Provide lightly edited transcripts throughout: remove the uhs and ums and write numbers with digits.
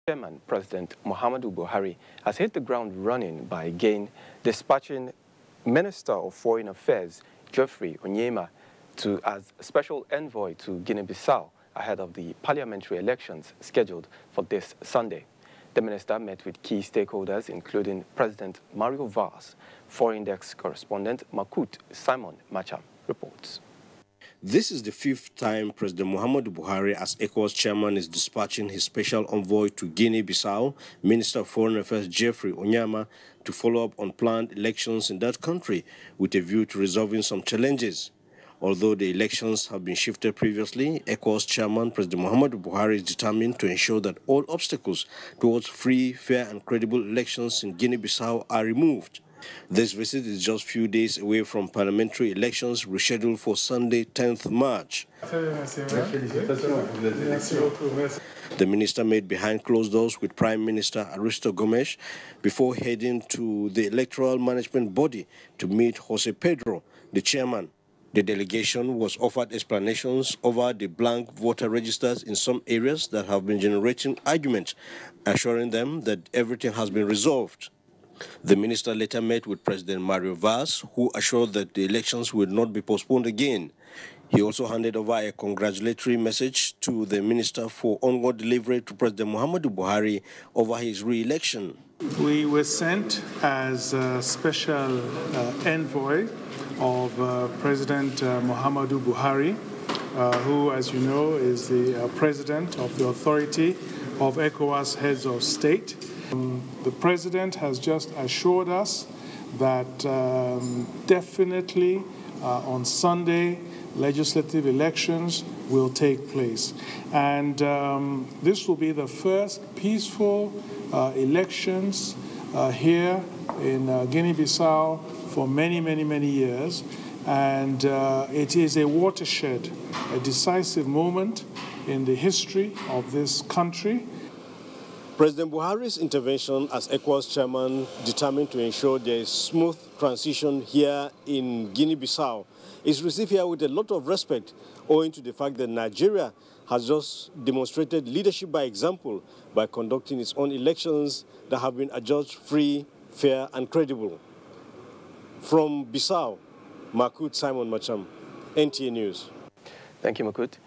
Chairman, President Muhammadu Buhari, has hit the ground running by again dispatching Minister of Foreign Affairs Geoffrey Onyema as special envoy to Guinea-Bissau ahead of the parliamentary elections scheduled for this Sunday. The minister met with key stakeholders, including President Mario Vaz. Foreign Desk correspondent Makut Simon Macham reports. This is the fifth time President Muhammadu Buhari, as ECOWAS chairman, is dispatching his special envoy to Guinea-Bissau, Minister of Foreign Affairs Geoffrey Onyema, to follow up on planned elections in that country with a view to resolving some challenges. Although the elections have been shifted previously, ECOWAS chairman President Muhammadu Buhari is determined to ensure that all obstacles towards free, fair and credible elections in Guinea-Bissau are removed. This visit is just a few days away from parliamentary elections rescheduled for Sunday, 10th March. The minister met behind closed doors with Prime Minister Aristo Gomes before heading to the electoral management body to meet Jose Pedro, the chairman. The delegation was offered explanations over the blank voter registers in some areas that have been generating arguments, assuring them that everything has been resolved. The minister later met with President Mario Vaz, who assured that the elections will not be postponed again. He also handed over a congratulatory message to the minister for onward delivery to President Muhammadu Buhari over his re-election. We were sent as a special envoy of President Muhammadu Buhari, who, as you know, is the president of the Authority of ECOWAS Heads of State. The president has just assured us that definitely on Sunday, legislative elections will take place. And this will be the first peaceful elections here in Guinea-Bissau for many, many, many years. And it is a watershed, a decisive moment in the history of this country. President Buhari's intervention as ECOWAS chairman, determined to ensure there is smooth transition here in Guinea-Bissau, is received here with a lot of respect, owing to the fact that Nigeria has just demonstrated leadership by example by conducting its own elections that have been adjudged free, fair and credible. From Bissau, Makut Simon Macham, NTA News. Thank you, Makut.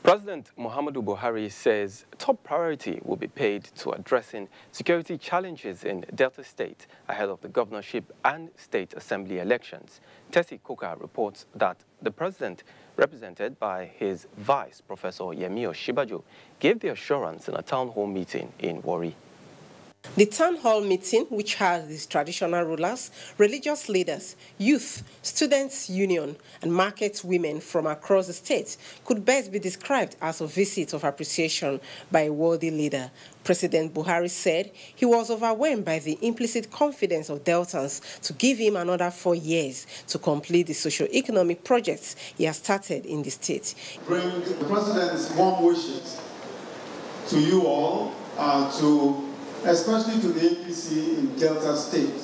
President Muhammadu Buhari says top priority will be paid to addressing security challenges in Delta State ahead of the governorship and state assembly elections. Tessie Koka reports that the president, represented by his vice, Professor Yemi Oshibajo, gave the assurance in a town hall meeting in Warri. The town hall meeting, which has these traditional rulers, religious leaders, youth, students' union, and market women from across the state, could best be described as a visit of appreciation by a worthy leader. President Buhari said he was overwhelmed by the implicit confidence of Deltans to give him another 4 years to complete the socio-economic projects he has started in the state. Bring the president's warm wishes to you all, especially to the APC in Delta State,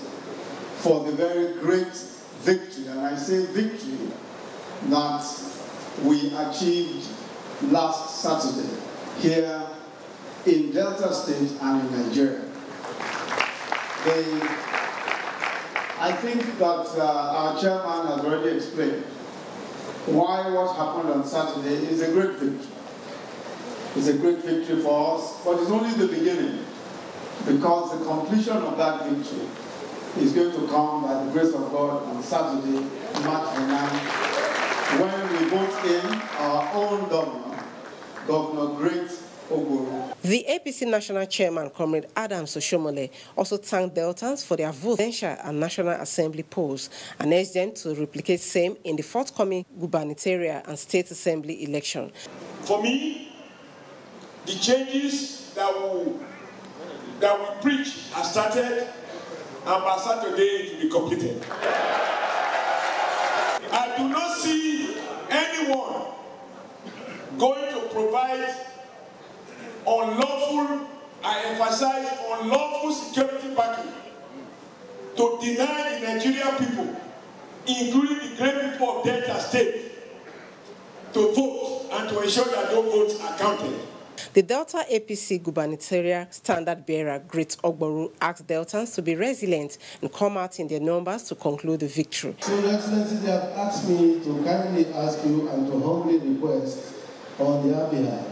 for the very great victory, and I say victory, that we achieved last Saturday here in Delta State and in Nigeria. I think that our chairman has already explained why what happened on Saturday is a great victory. It's a great victory for us, but it's only the beginning, because the completion of that victory is going to come by the grace of God on Saturday, March 9th, when we vote in our own governor, Governor Great Oguru. The APC National Chairman, Comrade Adams Oshomole, also thanked Deltans for their vote presidential and National Assembly polls and urged them to replicate same in the forthcoming gubernatorial and state assembly election. For me, the changes that we preach has started, and by Saturday it will be completed. I do not see anyone going to provide unlawful, I emphasize unlawful security backing to deny the Nigerian people, including the great people of Delta State, to vote and to ensure that those votes are counted. The Delta APC gubernatorial standard bearer, Great Ogboru, asked Deltans to be resilient and come out in their numbers to conclude the victory. So, Your Excellency, they have asked me to kindly ask you and to humbly request on their behalf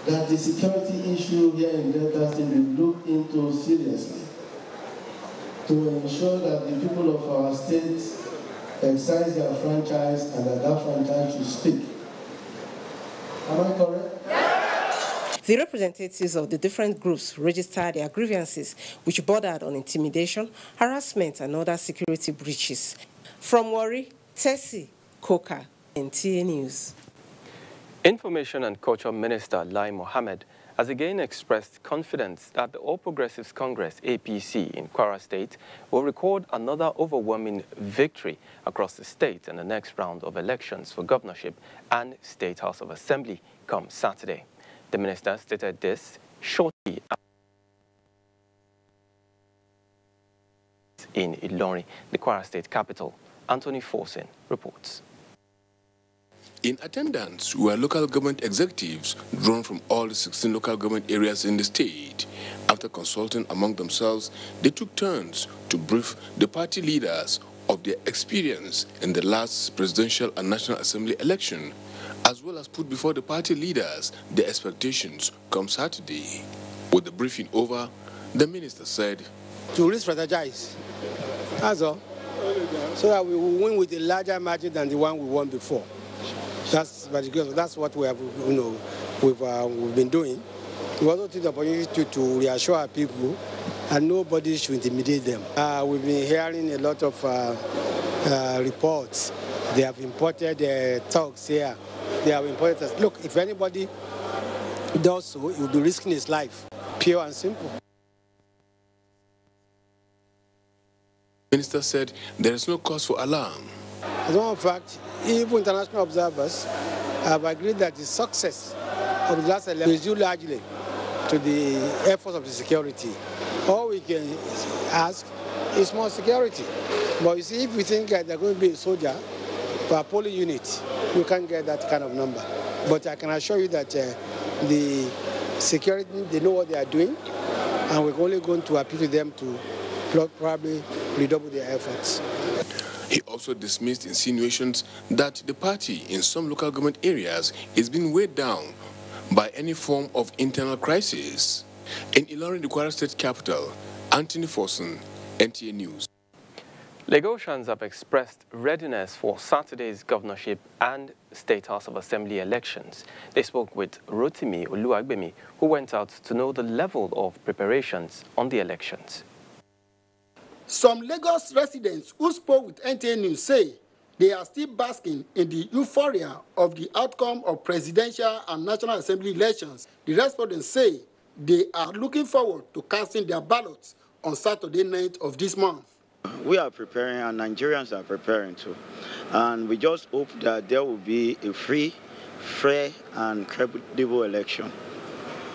that the security issue here in Delta State be looked into seriously to ensure that the people of our state exercise their franchise and that franchise should speak. Am I correct? The representatives of the different groups registered their grievances, which bordered on intimidation, harassment, and other security breaches. From Warri, Tessie Coker, NTA News. Information and Culture Minister Lai Mohammed has again expressed confidence that the All Progressives Congress, APC, in Kwara State will record another overwhelming victory across the state in the next round of elections for governorship and State House of Assembly come Saturday. The minister stated this shortly in Ilorin, the Kwara State capital. Anthony Forsen reports. In attendance were local government executives drawn from all the 16 local government areas in the state. After consulting among themselves, they took turns to brief the party leaders of their experience in the last presidential and National Assembly election, as well as put before the party leaders their expectations come Saturday. With the briefing over, the minister said, to re-strategize, that's all, so that we will win with a larger margin than the one we won before. That's what we have, we've been doing. We also take the opportunity to reassure our people, and nobody should intimidate them. We've been hearing a lot of reports. They have imported talks here. They have imported. Look, if anybody does so, he will be risking his life. Pure and simple. The minister said there is no cause for alarm. As a matter of fact, even international observers have agreed that the success of the last election is due largely to the efforts of the security. All we can ask is more security. But you see, if we think that they're going to be a soldier per polling unit, you can't get that kind of number. But I can assure you that the security, they know what they are doing, and we're only going to appeal to them to probably redouble their efforts. He also dismissed insinuations that the party in some local government areas is being weighed down by any form of internal crisis. In Ilorin, the Kwara State capital, Anthony Forsen, NTA News. Lagosians have expressed readiness for Saturday's governorship and State House of Assembly elections. They spoke with Rotimi Oluwagbemi, who went out to know the level of preparations on the elections. Some Lagos residents who spoke with NTA News say they are still basking in the euphoria of the outcome of presidential and National Assembly elections. The respondents say they are looking forward to casting their ballots on Saturday night of this month. We are preparing, and Nigerians are preparing too. And we just hope that there will be a free, fair, and credible election.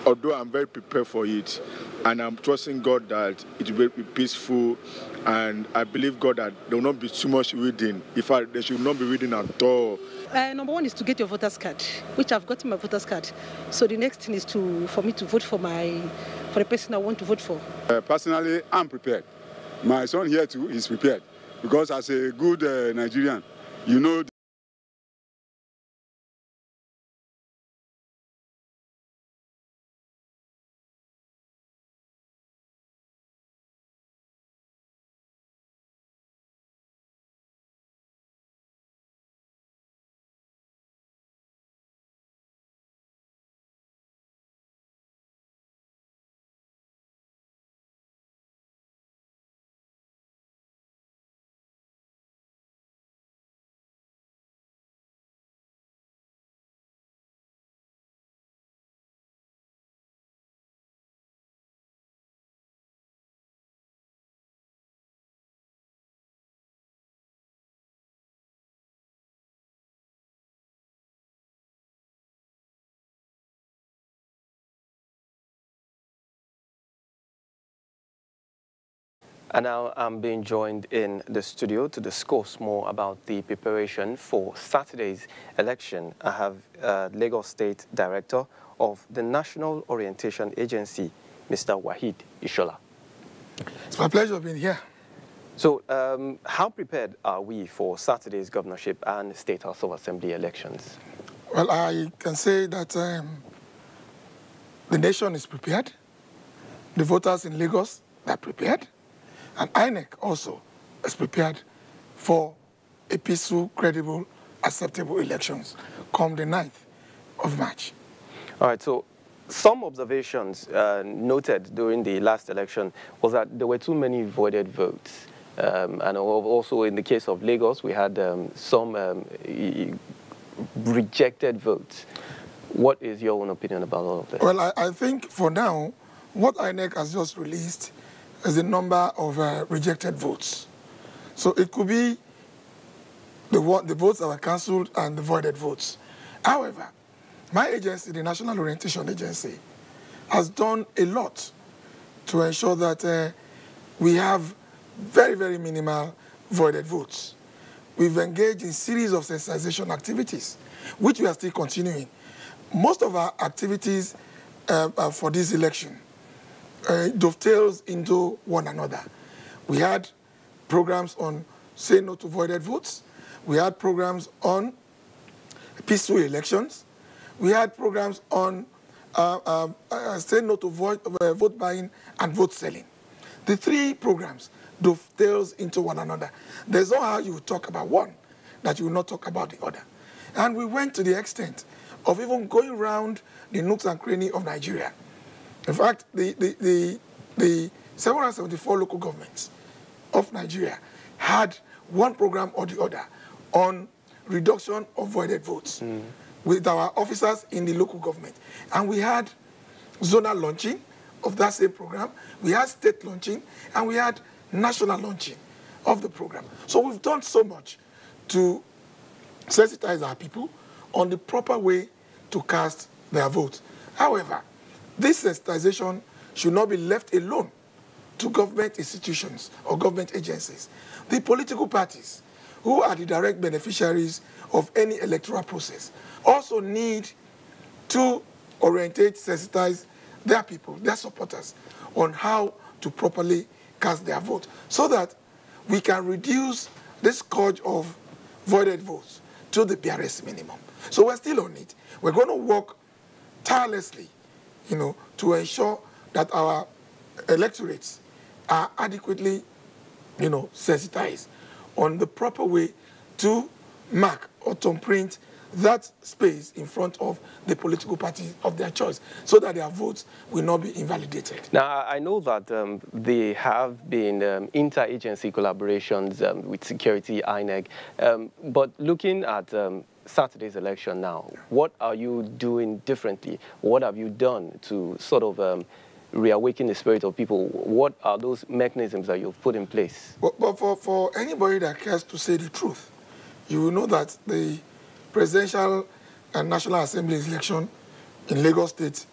Although I'm very prepared for it, and I'm trusting God that it will be peaceful, and I believe God that there will not be too much reading. In fact, there should not be reading at all. Number one is to get your voter's card, which I've gotten my voter's card. So the next thing is for me to vote for the person I want to vote for. Personally, I'm prepared. My son here too is prepared, because as a good Nigerian, you know. And now I'm being joined in the studio to discuss more about the preparation for Saturday's election. I have Lagos State Director of the National Orientation Agency, Mr. Wahid Ishola. It's my pleasure being here. So, how prepared are we for Saturday's governorship and State House of Assembly elections? Well, I can say that the nation is prepared. The voters in Lagos are prepared. And INEC also is prepared for a peaceful, credible, acceptable elections come the 9th of March. All right, so some observations noted during the last election was that there were too many voided votes. And also in the case of Lagos, we had some rejected votes. What is your own opinion about all of this? Well, I think for now, what INEC has just released is the number of rejected votes. So it could be the votes that were cancelled and the voided votes. However, my agency, the National Orientation Agency, has done a lot to ensure that we have very, very minimal voided votes. We've engaged in a series of sensitization activities, which we are still continuing. Most of our activities for this election dovetails into one another. We had programs on say no to voided votes. We had programs on peaceful elections. We had programs on say no to vote buying and vote selling. The three programs dovetails into one another. There's no how you will talk about one that you will not talk about the other. And we went to the extent of even going around the nooks and crannies of Nigeria. In fact, the 774 local governments of Nigeria had one program or the other on reduction of voided votes with our officers in the local government. And we had zonal launching of that same program, we had state launching, and we had national launching of the program. So we've done so much to sensitize our people on the proper way to cast their vote. However, this sensitization should not be left alone to government institutions or government agencies. The political parties, who are the direct beneficiaries of any electoral process, also need to orientate, sensitize their people, their supporters, on how to properly cast their vote so that we can reduce the scourge of voided votes to the barest minimum. So we're still on it. We're going to work tirelessly, to ensure that our electorates are adequately, sensitized on the proper way to mark or thumbprint that space in front of the political party of their choice so that their votes will not be invalidated. Now, I know that there have been interagency collaborations with security, INEC, but looking at Saturday's election now, what are you doing differently? What have you done to sort of reawaken the spirit of people? What are those mechanisms that you've put in place? But for anybody that cares to say the truth, you will know that the presidential and National Assembly election in Lagos State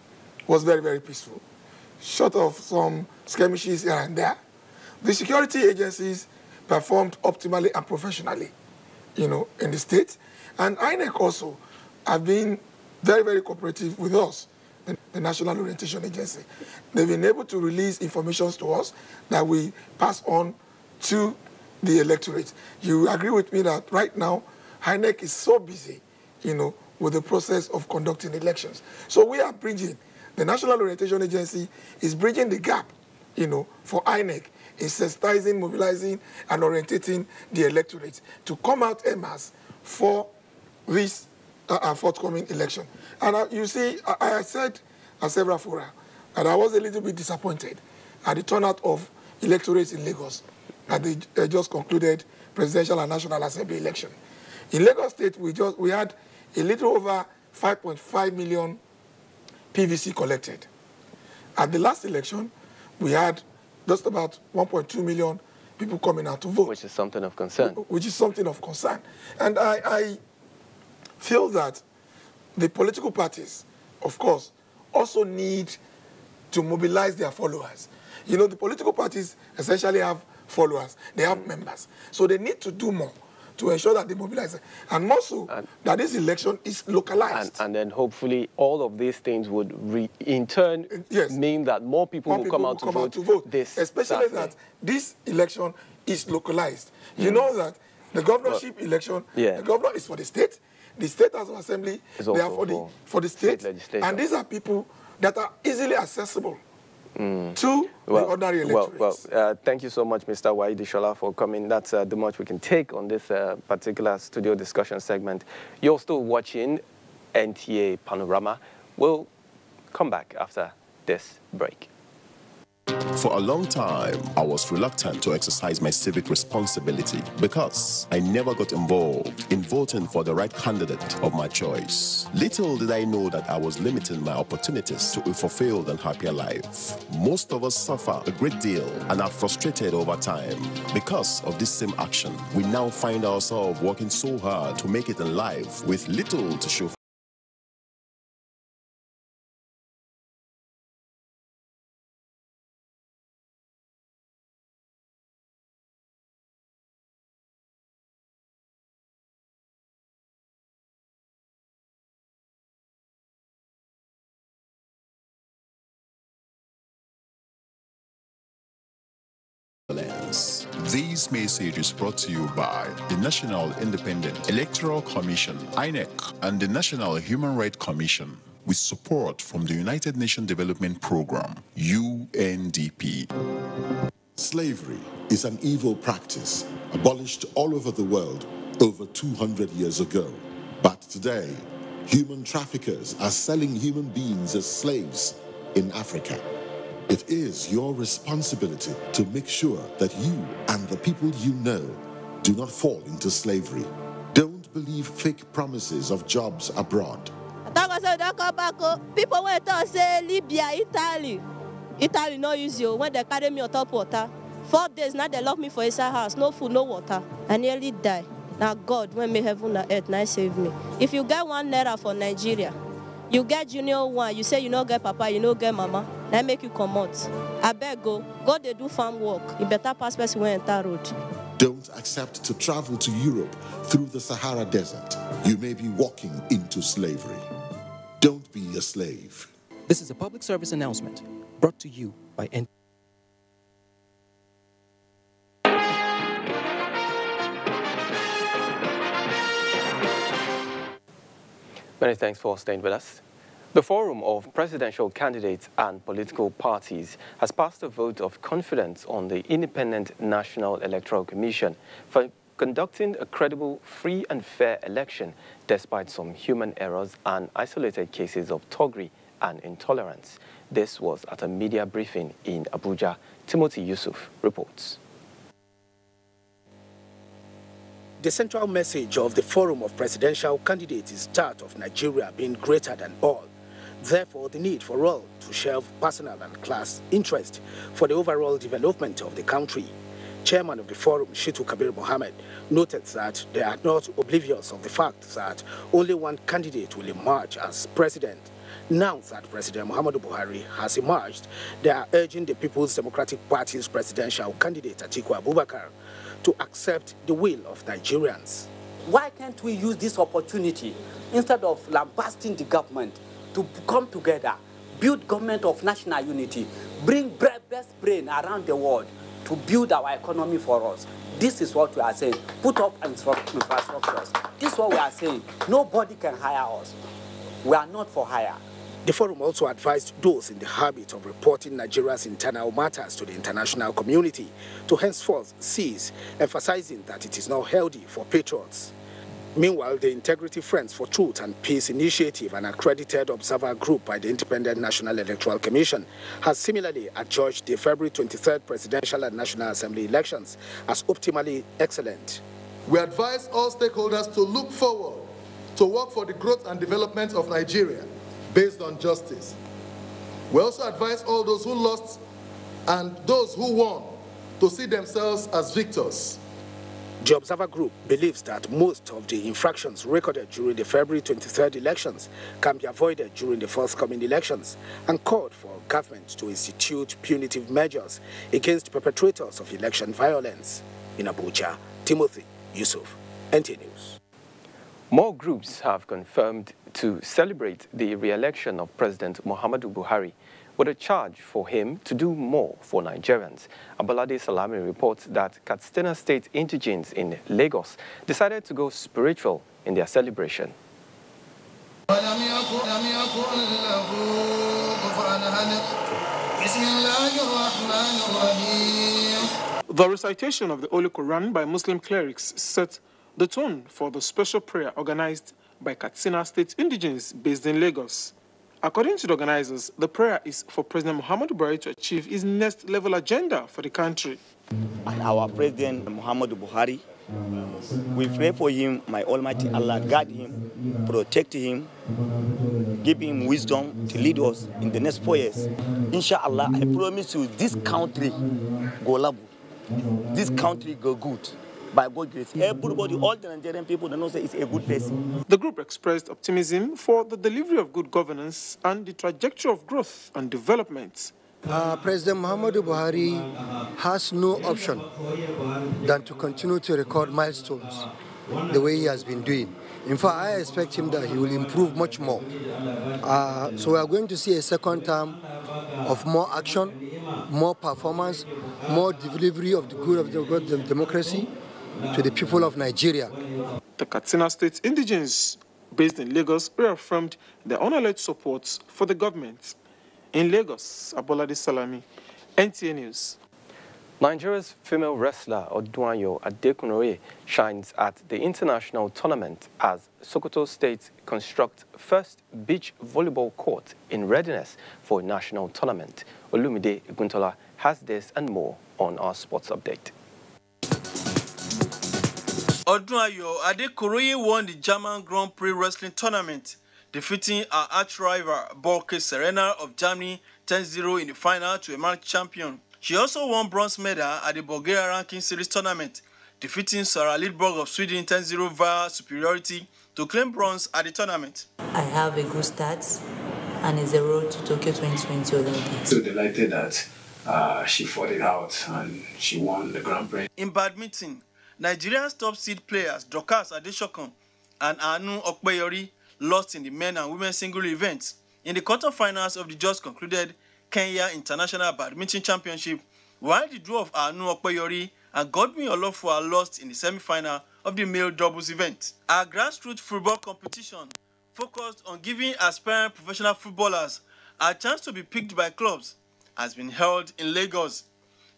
was very, very peaceful. Short of some skirmishes here and there, the security agencies performed optimally and professionally, in the state. And INEC also have been very, very cooperative with us, the National Orientation Agency. They've been able to release information to us that we pass on to the electorate. You agree with me that right now, INEC is so busy, with the process of conducting elections. So we are bridging, the National Orientation Agency is bridging the gap, for INEC in sensitizing, mobilizing, and orientating the electorate to come out en masse for this forthcoming election. And you see, I said at several fora that I was a little bit disappointed at the turnout of electorates in Lagos at the just concluded presidential and National Assembly election. In Lagos State, we had a little over 5.5 million PVC collected. At the last election, we had just about 1.2 million people coming out to vote. Which is something of concern. Which is something of concern. And I feel that the political parties, of course, also need to mobilize their followers. The political parties essentially have followers. They have members. So they need to do more to ensure that they mobilize. And more so, that this election is localized. And then hopefully all of these things would in turn mean that more people will come out to vote. Especially that this election is localized. You know that the governorship election, the governor is for the state House of Assembly, they are for the state. And these are people that are easily accessible to the ordinary electorate. Thank you so much, Mr. Waidi Shola, for coming. That's the much we can take on this particular studio discussion segment. You're still watching NTA Panorama. We'll come back after this break. For a long time, I was reluctant to exercise my civic responsibility because I never got involved in voting for the right candidate of my choice. Little did I know that I was limiting my opportunities to a fulfilled and happier life. Most of us suffer a great deal and are frustrated over time. Because of this same action, we now find ourselves working so hard to make it in life with little to show. This message is brought to you by the National Independent Electoral Commission, INEC, and the National Human Rights Commission, with support from the United Nations Development Programme, UNDP. Slavery is an evil practice abolished all over the world over 200 years ago. But today, human traffickers are selling human beings as slaves in Africa. It is your responsibility to make sure that you and the people you know do not fall into slavery. Don't believe fake promises of jobs abroad. People went to say Libya, Italy. Italy no use you when they carry me on top water. 4 days now they lock me for inside house, no food, no water. I nearly die. Now God, when me heaven and earth, now save me. If you get 1 naira for Nigeria, you get junior one, you say you no get papa, you no get mama, that make you come out. I beg go they do farm work. You better pass person when enter road. Don't accept to travel to Europe through the Sahara Desert. You may be walking into slavery. Don't be a slave. This is a public service announcement brought to you by NTA. Many thanks for staying with us. The Forum of Presidential Candidates and Political Parties has passed a vote of confidence on the Independent National Electoral Commission for conducting a credible, free and fair election despite some human errors and isolated cases of thuggery and intolerance. This was at a media briefing in Abuja. Timothy Yusuf reports. The central message of the Forum of Presidential Candidates is that of Nigeria being greater than all. Therefore, the need for all to shelve personal and class interest for the overall development of the country. Chairman of the Forum, Shitu Kabir Mohammed, noted that they are not oblivious of the fact that only one candidate will emerge as president. Now that President Muhammadu Buhari has emerged, they are urging the People's Democratic Party's presidential candidate, Atiku Abubakar, to accept the will of Nigerians. Why can't we use this opportunity, instead of lambasting the government, to come together, build government of national unity, bring best brain around the world to build our economy for us? This is what we are saying. Put up infrastructures. This is what we are saying. Nobody can hire us. We are not for hire. The forum also advised those in the habit of reporting Nigeria's internal matters to the international community to henceforth cease, emphasizing that it is not healthy for patriots. Meanwhile, the Integrity Friends for Truth and Peace Initiative, an accredited observer group by the Independent National Electoral Commission, has similarly adjudged the February 23rd Presidential and National Assembly elections as optimally excellent. We advise all stakeholders to look forward to work for the growth and development of Nigeria based on justice. We also advise all those who lost and those who won to see themselves as victors. The Observer Group believes that most of the infractions recorded during the February 23rd elections can be avoided during the forthcoming elections and called for government to institute punitive measures against perpetrators of election violence. In Abuja, Timothy Yusuf, NTA News. More groups have confirmed to celebrate the re-election of President Muhammadu Buhari with a charge for him to do more for Nigerians. Abolade Salami reports that Katsina State indigents in Lagos decided to go spiritual in their celebration. The recitation of the Holy Quran by Muslim clerics set the tone for the special prayer organized by Katsina State indigents based in Lagos. According to the organizers, the prayer is for President Muhammadu Buhari to achieve his next level agenda for the country. And our President Muhammadu Buhari, we pray for him, my Almighty Allah, guide him, protect him, give him wisdom to lead us in the next 4 years. Inshallah, I promise you, this country go labu, this country go good. By God's grace, everybody, all the Nigerian people, they know say it's a good person. The group expressed optimism for the delivery of good governance and the trajectory of growth and development. President Muhammadu Buhari has no option than to continue to record milestones the way he has been doing. In fact, I expect him that he will improve much more. So we are going to see a second term of more action, more performance, more delivery of the good of the democracy to the people of Nigeria. The Katsina State indigents based in Lagos reaffirmed their unalloyed support for the government. In Lagos, Abolade Salami, NTA News. Nigeria's female wrestler Odunayo Adekunle shines at the international tournament as Sokoto State constructs first beach volleyball court in readiness for a national tournament. Olumide Guntola has this and more on our sports update. Odunayo Adekunle won the German Grand Prix wrestling tournament, defeating her arch-rival Borke Serena of Germany 10-0 in the final to emerge champion. She also won bronze medal at the Bulgaria Ranking Series tournament, defeating Sarah Lidberg of Sweden 10-0 via superiority to claim bronze at the tournament. I have a good start, and it's a road to Tokyo 2020 Olympics. So delighted that she fought it out and she won the Grand Prix. In badminton, Nigeria's top seed players Dorcas Adeshokan and Anu Okpeyori lost in the men and women single events in the quarterfinals of the just concluded Kenya International Badminton Championship, while the duo of Anu Okpeyori and Godwin Olofua lost in the semi-final of the male doubles event. Our grassroots football competition focused on giving aspiring professional footballers a chance to be picked by clubs has been held in Lagos.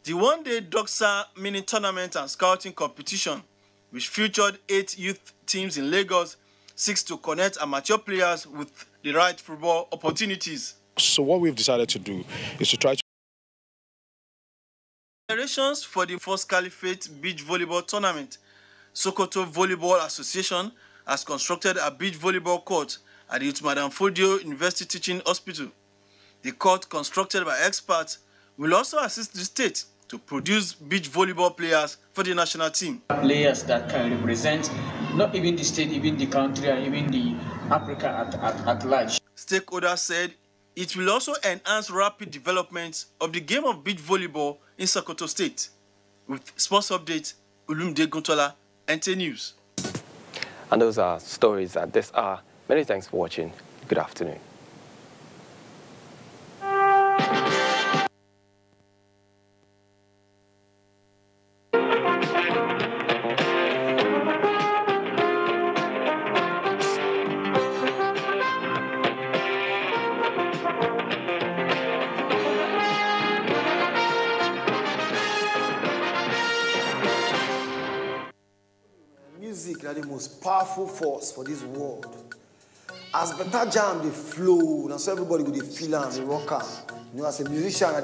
The one-day Doxa mini tournament and scouting competition, which featured 8 youth teams in Lagos, seeks to connect amateur players with the right football opportunities. So what we've decided to do is to try to preparations for the First Caliphate Beach Volleyball Tournament. Sokoto Volleyball Association has constructed a beach volleyball court at the Madam Fodio University Teaching Hospital. The court, constructed by experts, will also assist the state to produce beach volleyball players for the national team. Players that can represent not even the state, even the country, and even the Africa at large. Stakeholders said it will also enhance rapid development of the game of beach volleyball in Sokoto State. With sports update, Olumide Guntola, NTA News. And those are stories at this hour. Many thanks for watching. Good afternoon. Music is the most powerful force for this world. As better jam they flow, now so everybody will feel and they rock out. You know, as a musician, I